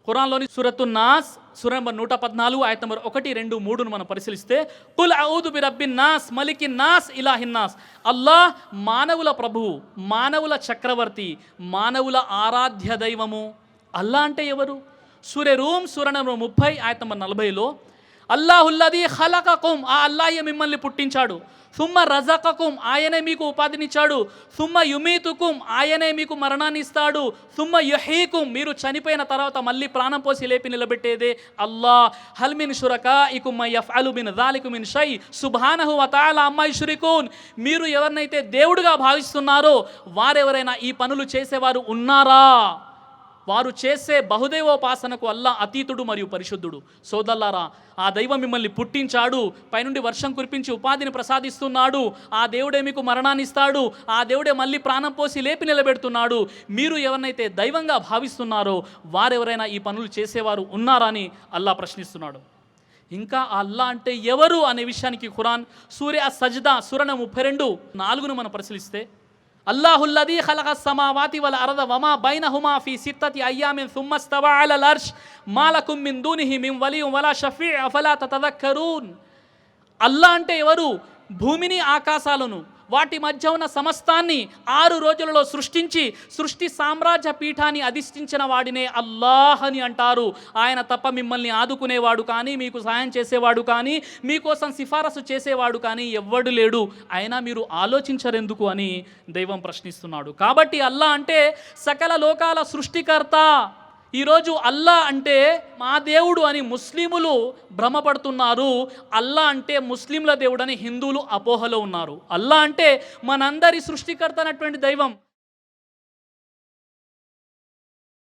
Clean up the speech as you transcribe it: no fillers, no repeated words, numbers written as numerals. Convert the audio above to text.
ఖురాన్లోని సూరతు నాస్ సూర number 114 ఆయత number 1, 2, 3ను మనం పరిశీలిస్తే కుల్ అఊదు B రబ్బిన్ నాస్ మలికిన్ నాస్ ఇలాహిన్ నాస్. Allah మానవుల ప్రభువు, మానవుల చక్రవర్తి, మానవుల ఆరాధ్య దైవము. అల్లాహ్ అంటే ఎవరు? సూర రూమ్ సూర నంబర్ 30 ఆయత నంబర్ 40లో అల్లాహుల్లదీ ఖలకకుం, ఆ అల్లాహే మిమ్మల్ని పుట్టించాడు. సుమ్మ రజకకుం, ఆయనే మీకు ఉపాధినిచ్చాడు. సుమ్మ యుమీతుకుం, ఆయనే మీకు మరణాన్ని ఇస్తాడు. సుమ్మ యుహీకుం, మీరు చనిపోయిన తర్వాత మళ్ళీ ప్రాణం పోసి లేపి నిలబెట్టేదే అల్లాహ్. హల్ మిన్ షురకాఇకుం మన్ యఫ్అలు మిన్ జాలిక మిన్ షై సుబ్హానహు వ తఆలా అమ్మా యుష్రికూన్. మీరు ఎవరినైతే దేవుడిగా భావిస్తున్నారో వారెవరైనా ఈ పనులు చేసేవారు ఉన్నారా? వారు చేసే బహుదైవోపాసనకు అల్లాహ్ అతీతుడు మరియు పరిశుద్ధుడు. సోదల్లారా, ఆ దైవం మిమ్మల్ని పుట్టించాడు, పైనుండి వర్షం కురిపించి ఉపాధిని ప్రసాదిస్తున్నాడు. ఆ దేవుడే మీకు మరణాన్ని ఇస్తాడు. ఆ దేవుడే మళ్ళీ ప్రాణం పోసి లేపి నిలబెడుతున్నాడు. మీరు ఎవరినైతే దైవంగా భావిస్తున్నారో వారెవరైనా ఈ పనులు చేసేవారు ఉన్నారా అని అల్లాహ్ ప్రశ్నిస్తున్నాడు. ఇంకా అల్లాహ్ అంటే ఎవరు అనే విషయానికి ఖురాన్ సూర అస్-సజ్దా సూర 32, 4ను మనం పరిశీలిస్తే అల్లాహుల్లదీ ఖలకస్ సమావాతి వల్ అర్ద వమా బైనహుమా ఫీ సిత్తతి అయ్యామిన్ సుమ్మ ఇస్తవా అలల్ అర్ష్ మా లకుం మిన్ దూనిహి మిన్ వలియ్యిన్ వలా షఫీ అఫలా తతదక్కరూన్. అల్లాహ్ అంటే ఎవరు? భూమిని ఆకాశాలను వాటి మధ్య ఉన్న సమస్తాన్ని 6 రోజులలో సృష్టించి సృష్టి సామ్రాజ్య పీఠాన్ని అధిష్ఠించిన వాడినే అల్లాహ్ అని అంటారు. ఆయన తప్ప మిమ్మల్ని ఆదుకునేవాడు కానీ, మీకు సహాయం చేసేవాడు కానీ, మీకోసం సిఫారసు చేసేవాడు కానీ ఎవ్వడు లేడు. అయినా మీరు ఆలోచించరెందుకు అని దైవం ప్రశ్నిస్తున్నాడు. కాబట్టి అల్లాహ్ అంటే సకల లోకాల సృష్టికర్త. ఈరోజు అల్లాహ్ అంటే మా దేవుడు అని ముస్లిములు భ్రమపడుతున్నారు. అల్లాహ్ అంటే ముస్లింల దేవుడు అని హిందువులు అపోహలో ఉన్నారు. అల్లాహ్ అంటే మనందరి సృష్టికర్త అయినటువంటి దైవం.